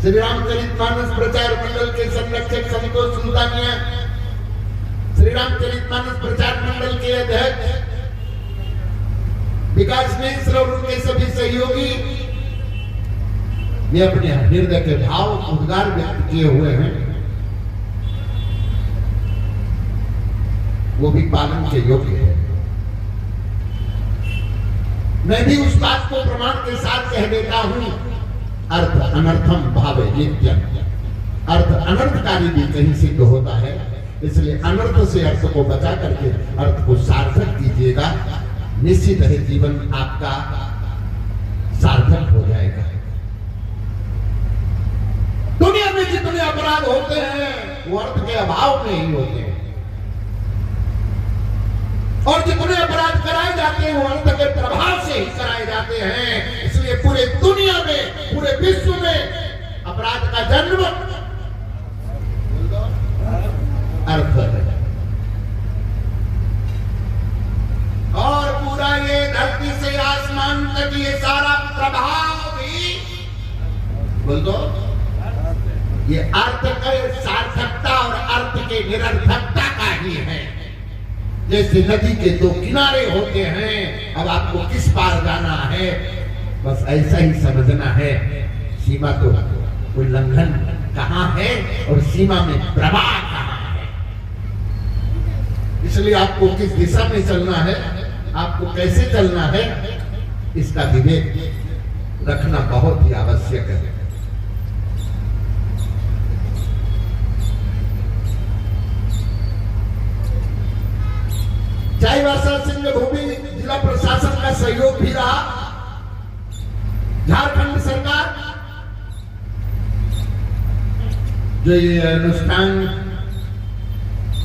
श्री रामचरितमानस प्रचार मंडल के संरक्षक संतोष सुल्तानिया, श्री रामचरितमानस प्रचार मंडल के अध्यक्ष विकास मिश्र और उनके सभी सहयोगी ये अपने हृदय के भाव उद्गार व्यक्त किए हुए हैं, वो भी पालन के योग्य है। मैं भी उस बात को प्रमाण के साथ कह देता हूं, अर्थ अनर्थम भावे नित्यम, अर्थ अनर्थकारी भी कहीं सिद्ध होता है, इसलिए अनर्थ से अर्थ को बचा करके अर्थ को सार्थक कीजिएगा। निश्चित है जीवन आपका सार्थक हो जाएगा। दुनिया में जितने अपराध होते हैं वो अर्थ के अभाव में ही होते हैं, और जितने अपराध कराए जाते हैं वो अर्थ के प्रभाव से ही कराए जाते हैं। इसलिए पूरे दुनिया में, पूरे विश्व में अपराध का जन्म अर्थ है, और पूरा ये धरती से आसमान तक ये सारा प्रभाव भी बोल दो ये अर्थ के सार्थकता और अर्थ के निरर्थकता का ही है। जैसे नदी के दो किनारे होते हैं, अब आपको किस पार जाना है, बस ऐसा ही समझना है। सीमा तो उल्लंघन कहाँ है और सीमा में प्रवाह कहाँ है, इसलिए आपको किस दिशा में चलना है, आपको कैसे चलना है, इसका विवेक रखना बहुत ही आवश्यक है। चाईबासा सिंह भूमि जिला प्रशासन का सहयोग भी रहा, झारखंड सरकार जो ये अनुष्ठान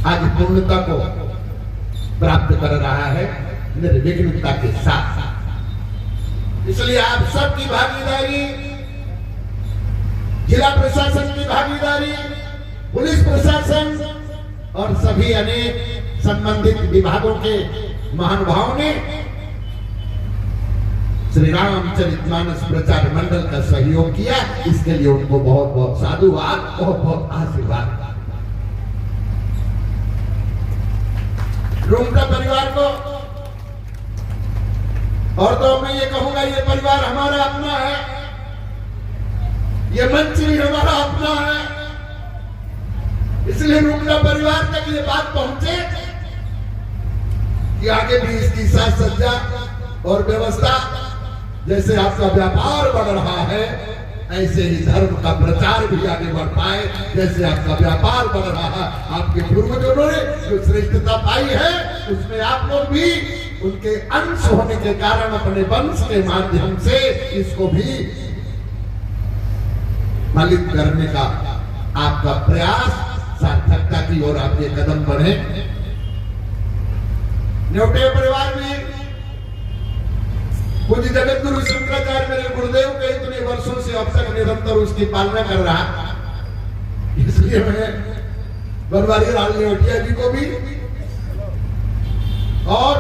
आज पूर्णता को प्राप्त कर रहा है निर्विघ्नता के साथ, इसलिए आप सबकी भागीदारी, जिला प्रशासन की भागीदारी, पुलिस प्रशासन और सभी अनेक संबंधित विभागों के महानुभावों ने श्री रामचरितमानस प्रचार मंडल का सहयोग किया। इसके लिए उनको बहुत बहुत साधुवाद, बहुत बहुत आशीर्वाद। रूमका परिवार को और तो मैं ये कहूंगा, ये परिवार हमारा अपना है, ये मंच भी हमारा अपना है, इसलिए रूमका परिवार तक ये बात पहुंचे कि आगे भी इसकी साज सज्जा और व्यवस्था, जैसे आपका व्यापार बढ़ रहा है ऐसे ही धर्म का प्रचार भी आगे बढ़ पाए। जैसे आपका व्यापार बढ़ रहा है, आपके पूर्वजों ने जो श्रेष्ठता पाई है उसमें आप लोग भी उनके अंश होने के कारण अपने वंश के माध्यम से इसको भी फलित करने का आपका प्रयास, सार्थकता की ओर आप ये कदम बढ़े। न्योटे परिवार में पूज्य जगत गुरु शंकराचार्य मेरे गुरुदेव के इतने वर्षों से अब तक निरंतर उसकी पालना कर रहा, इसलिए मैं बनवारी लाल नेवटिया जी को भी और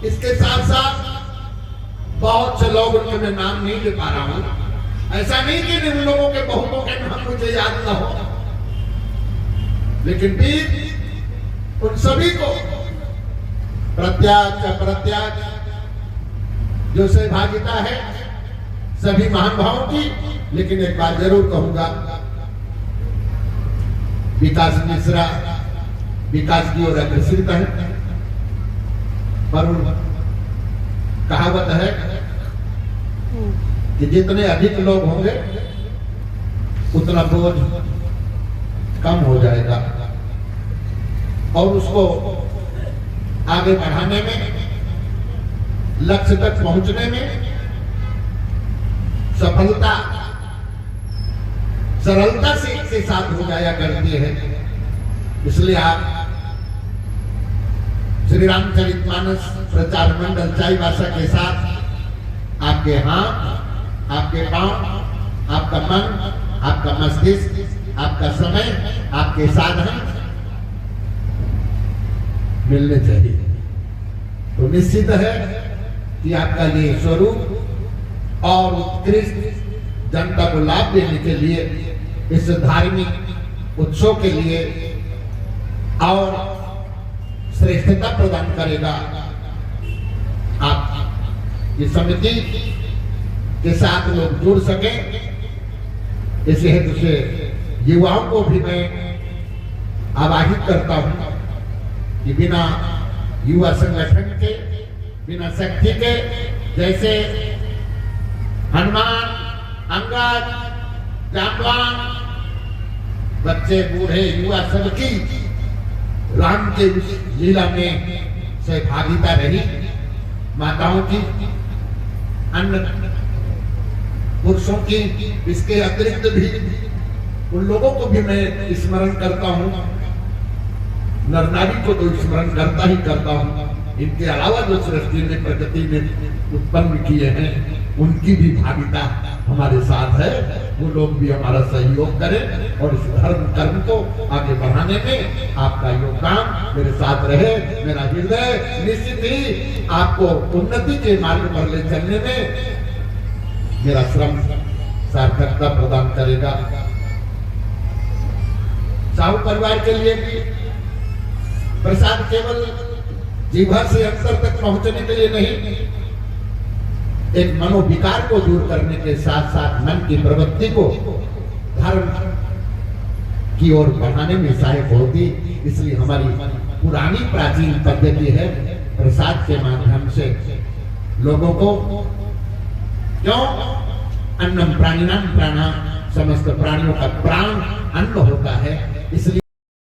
इसके साथ साथ बहुत से लोग उनके मैं नाम नहीं ले पा रहा हूं, ऐसा नहीं कि उन लोगों के बहुतों के नाम मुझे याद ना हो, लेकिन भी उन सभी को प्रत्याक्ष अप्रत्याक्ष जो सहभागिता है सभी महानुभावों की। लेकिन एक बात जरूर कहूंगा, विकास मिश्रा विकास की ओर अग्रसित है, पर कहावत है कि जितने अधिक लोग होंगे उतना बोझ कम हो जाएगा, और उसको आगे बढ़ाने में, लक्ष्य तक पहुंचने में सफलता सरलता से इसके साथ हो जाया करती है। इसलिए आप श्री रामचरितमानस प्रचार मंडल चाईबासा के साथ आपके हाथ, आपके पांव, आपका मन, आपका मस्तिष्क, आपका समय, आपके साधन मिलने चाहिए। तो निश्चित है कि आपका ये स्वरूप और उत्कृष्ट जनता को लाभ देने के लिए, इस धार्मिक उत्सव के लिए और श्रेष्ठता प्रदान करेगा। आप इस समिति के साथ लोग जुड़ सके, इस हेतु से युवाओं को भी मैं आवाहित करता हूं कि बिना युवा संगठन के, बिना शक्ति के, जैसे हनुमान, अंगद, जांबवान, बच्चे बूढ़े युवा सबकी राम के उस लीला में सहभागिता रही। माताओं की, अन्य पुरुषों की, इसके अतिरिक्त भी उन लोगों को भी मैं स्मरण करता हूँ। नर नारी को तो स्मरण करता ही करता हूँ, इनके अलावा जो सृष्टि ने, प्रकृति ने उत्पन्न किए हैं, उनकी भी भागीदारी हमारे साथ है। वो लोग भी हमारा सहयोग करें और इस धर्म कर्म को आगे बढ़ाने में आपका योगदान मेरे साथ रहे। मेरा हृदय निश्चित ही आपको उन्नति के मार्ग पर ले चलने में मेरा श्रम सार्थकता प्रदान करेगा। साहू परिवार के लिए भी प्रसाद केवल जीवा से अंतर तक पहुंचने के लिए नहीं, एक मनोविकार को दूर करने के साथ साथ मन की प्रवृत्ति को धर्म की ओर बढ़ाने में सहायक होगी। इसलिए हमारी पुरानी प्राचीन पद्धति है प्रसाद के माध्यम से लोगों को, क्यों, अन्नम प्राणिनाम प्राणा, समस्त प्राणियों का प्राण अन्न होता है, इसलिए